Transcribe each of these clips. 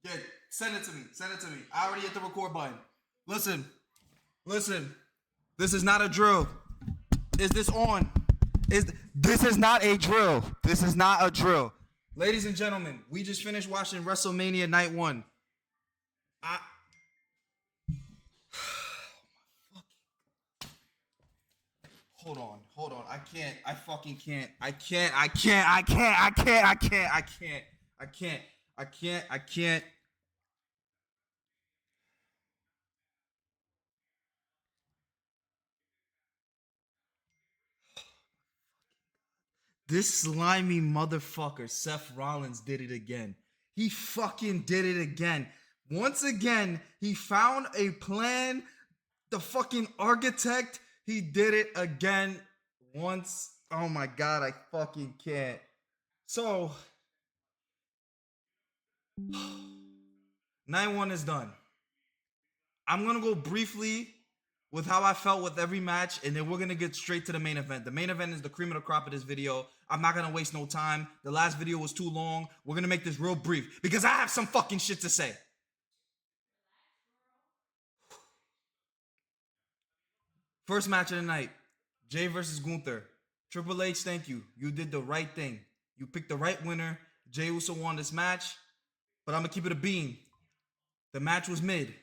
Yeah, send it to me. Send it to me. I already hit the record button. Listen. Listen. This is not a drill. Is this on? This is not a drill. This is not a drill. Ladies and gentlemen, we just finished watching Wrestlemania Night 1. I Hold on. I can't. I fucking can't. I can't. This slimy motherfucker, Seth Rollins, did it again. He fucking did it again. Once again, he found a plan. The fucking architect, he did it again. Once. Oh my god, I fucking can't. So, night 1 is done. I'm gonna go briefly with how I felt with every match, and then we're gonna get straight to the main event. The main event is the cream of the crop of this video. I'm not gonna waste no time. The last video was too long. We're gonna make this real brief because I have some fucking shit to say. First match of the night, Jay versus Gunther. Triple H, thank you. You did the right thing. You picked the right winner. Jay Uso won this match, but I'm gonna keep it a beam. The match was mid.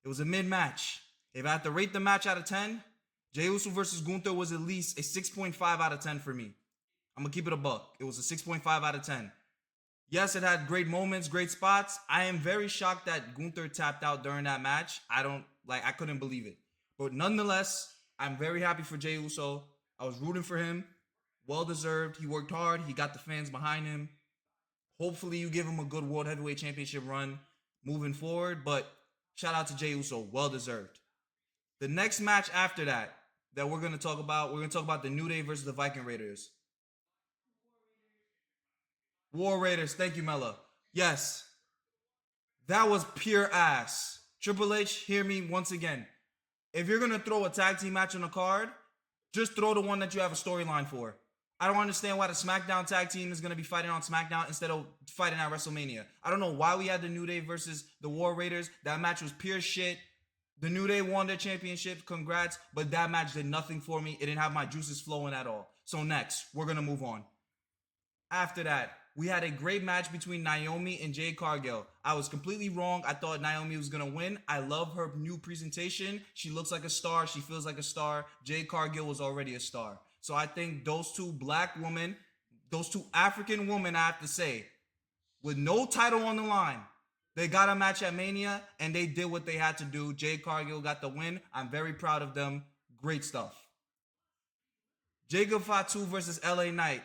It was a mid match. If I had to rate the match out of 10, Jey Uso versus Gunther was at least a 6.5 out of 10 for me. I'm going to keep it a buck. It was a 6.5 out of 10. Yes, it had great moments, great spots. I am very shocked that Gunther tapped out during that match. I couldn't believe it. But nonetheless, I'm very happy for Jey Uso. I was rooting for him. Well deserved. He worked hard. He got the fans behind him. Hopefully you give him a good World Heavyweight Championship run moving forward. But shout out to Jey Uso. Well deserved. The next match after that we're going to talk about the New Day versus the Viking Raiders. War Raiders. Thank you, Mella. Yes. That was pure ass. Triple H, hear me once again. If you're going to throw a tag team match on the card, just throw the one that you have a storyline for. I don't understand why the SmackDown tag team is going to be fighting on SmackDown instead of fighting at WrestleMania. I don't know why we had the New Day versus the War Raiders. That match was pure shit. The New Day won their championship. Congrats. But that match did nothing for me. It didn't have my juices flowing at all. So next, we're going to move on. After that, we had a great match between Naomi and Jade Cargill. I was completely wrong. I thought Naomi was going to win. I love her new presentation. She looks like a star. She feels like a star. Jade Cargill was already a star. So I think those two black women, those two African women, I have to say, with no title on the line, they got a match at Mania, and they did what they had to do. Jade Cargill got the win. I'm very proud of them. Great stuff. Jacob Fatu versus LA Knight.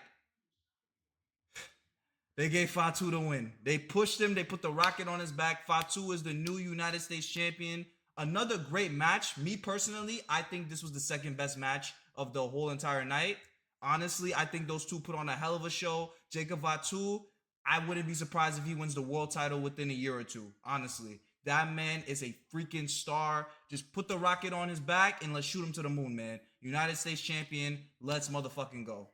They gave Fatu the win. They pushed him. They put the rocket on his back. Fatu is the new United States champion. Another great match. Me personally, I think this was the second best match of the whole entire night. Honestly, I think those two put on a hell of a show. Jacob Fatu, I wouldn't be surprised if he wins the world title within a year or two. Honestly, that man is a freaking star. Just put the rocket on his back and let's shoot him to the moon, man. United States champion. Let's motherfucking go.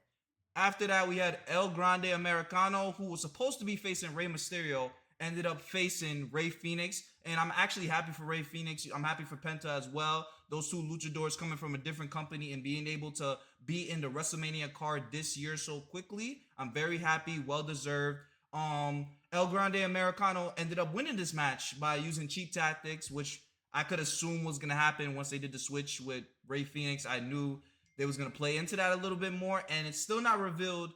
After that, we had El Grande Americano, who was supposed to be facing Rey Mysterio, ended up facing Rey Fenix. And I'm actually happy for Rey Fenix. I'm happy for Penta as well. Those two luchadors coming from a different company and being able to be in the WrestleMania card this year so quickly. I'm very happy. Well deserved. El Grande Americano ended up winning this match by using cheap tactics, which I could assume was going to happen once they did the switch with Rey Fenix. I knew they was going to play into that a little bit more, and it's still not revealed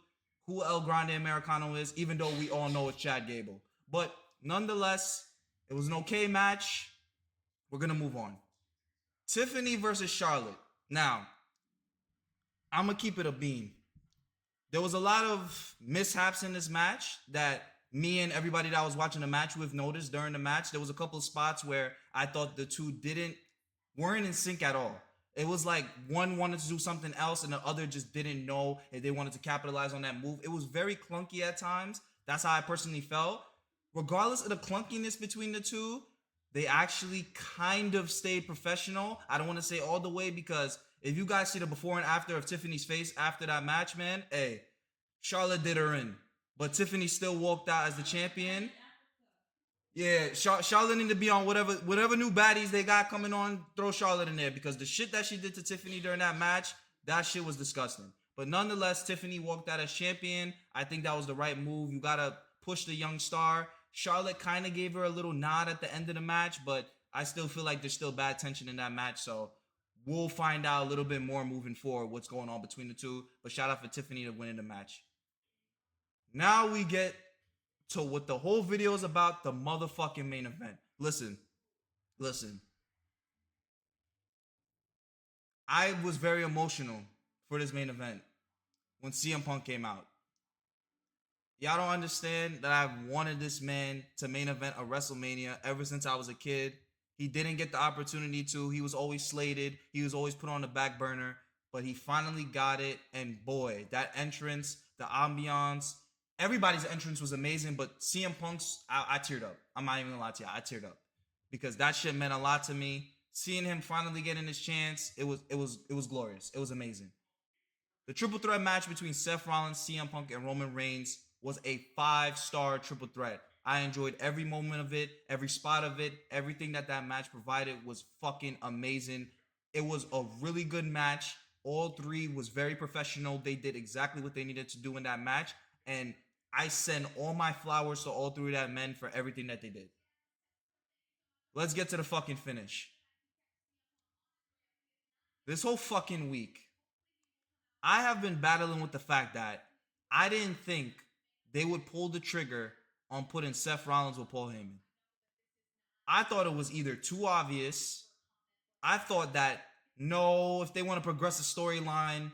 who El Grande Americano is, even though we all know it's Chad Gable. But nonetheless, it was an okay match. We're going to move on. Tiffany versus Charlotte. Now, I'm going to keep it a beam. There was a lot of mishaps in this match that me and everybody that I was watching the match with noticed during the match. There was a couple of spots where I thought the two weren't in sync at all. It was like one wanted to do something else and the other just didn't know if they wanted to capitalize on that move. It was very clunky at times. That's how I personally felt. Regardless of the clunkiness between the two, they actually kind of stayed professional. I don't want to say all the way because if you guys see the before and after of Tiffany's face after that match, man, hey, Charlotte did her in. But Tiffany still walked out as the champion. Yeah, Charlotte need to be on whatever new baddies they got coming on. Throw Charlotte in there because the shit that she did to Tiffany during that match, that shit was disgusting. But nonetheless, Tiffany walked out as champion. I think that was the right move. You gotta push the young star. Charlotte kind of gave her a little nod at the end of the match, but I still feel like there's still bad tension in that match. So we'll find out a little bit more moving forward what's going on between the two. But shout out for Tiffany to winning the match. Now we get to what the whole video is about, the motherfucking main event. Listen. I was very emotional for this main event when CM Punk came out. Y'all don't understand that I've wanted this man to main event a WrestleMania ever since I was a kid. He didn't get the opportunity to. He was always slated. He was always put on the back burner, but he finally got it. And boy, that entrance, the ambiance, everybody's entrance was amazing. But CM Punk's, I teared up. I'm not even gonna lie to you, I teared up because that shit meant a lot to me. Seeing him finally getting his chance, it was glorious. It was amazing. The triple threat match between Seth Rollins, CM Punk, and Roman Reigns was a 5-star triple threat. I enjoyed every moment of it, every spot of it. Everything that match provided was fucking amazing. It was a really good match. All three was very professional. They did exactly what they needed to do in that match. And I send all my flowers to all three of that men for everything that they did. Let's get to the fucking finish. This whole fucking week, I have been battling with the fact that I didn't think they would pull the trigger on putting Seth Rollins with Paul Heyman. I thought it was either too obvious. I thought that no, if they want to progress the storyline,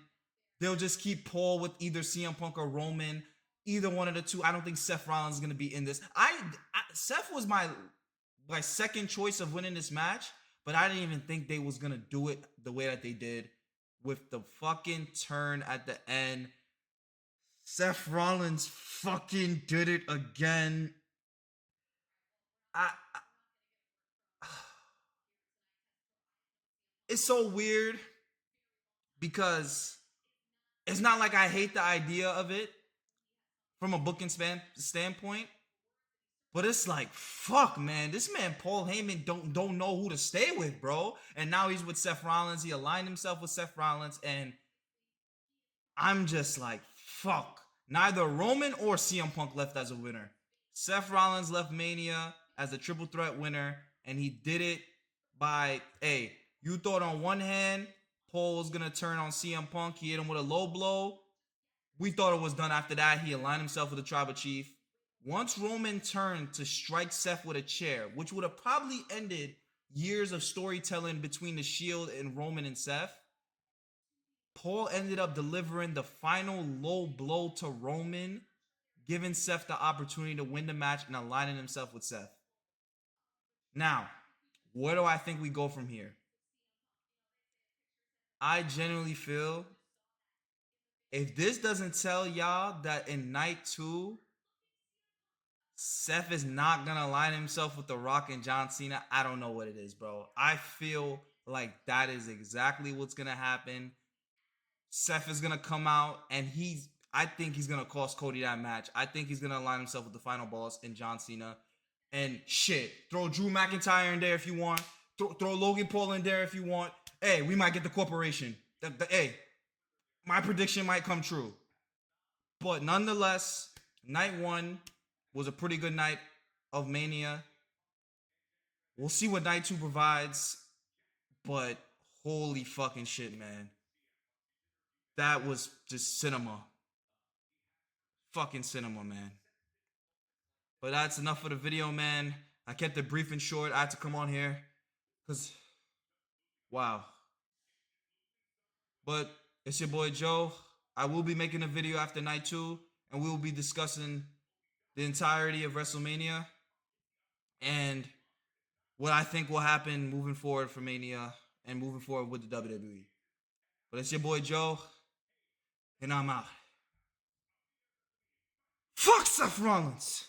they'll just keep Paul with either CM Punk or Roman. Either one of the two. I don't think Seth Rollins is going to be in this. Seth was my second choice of winning this match, but I didn't even think they was going to do it the way that they did with the fucking turn at the end. Seth Rollins fucking did it again. It's so weird because it's not like I hate the idea of it from a booking standpoint, but it's like, fuck, man, this man Paul Heyman don't know who to stay with, bro. And now he's with Seth Rollins. He aligned himself with Seth Rollins, and I'm just like, fuck. Neither Roman or CM Punk left as a winner. Seth Rollins left Mania as a triple threat winner, and he did it by, hey, you thought on one hand Paul was gonna turn on CM Punk. He hit him with a low blow. We thought it was done after that. He aligned himself with the Tribal Chief. Once Roman turned to strike Seth with a chair, which would have probably ended years of storytelling between the Shield and Roman and Seth, Paul ended up delivering the final low blow to Roman, giving Seth the opportunity to win the match and aligning himself with Seth. Now, where do I think we go from here? I genuinely feel if this doesn't tell y'all that in night 2, Seth is not going to align himself with The Rock and John Cena, I don't know what it is, bro. I feel like that is exactly what's going to happen. Seth is going to come out and I think he's going to cost Cody that match. I think he's going to align himself with the final boss in John Cena. And shit, throw Drew McIntyre in there if you want. Throw Logan Paul in there if you want. Hey, we might get the corporation. Hey, my prediction might come true. But nonetheless, night 1 was a pretty good night of Mania. We'll see what night 2 provides. But holy fucking shit, man. That was just cinema. Fucking cinema, man. But that's enough for the video, man. I kept it brief and short. I had to come on here because, wow. But it's your boy Joe. I will be making a video after night 2, and we will be discussing the entirety of WrestleMania and what I think will happen moving forward for Mania and moving forward with the WWE. But it's your boy Joe, and I'm out. Fuck Seth Rollins!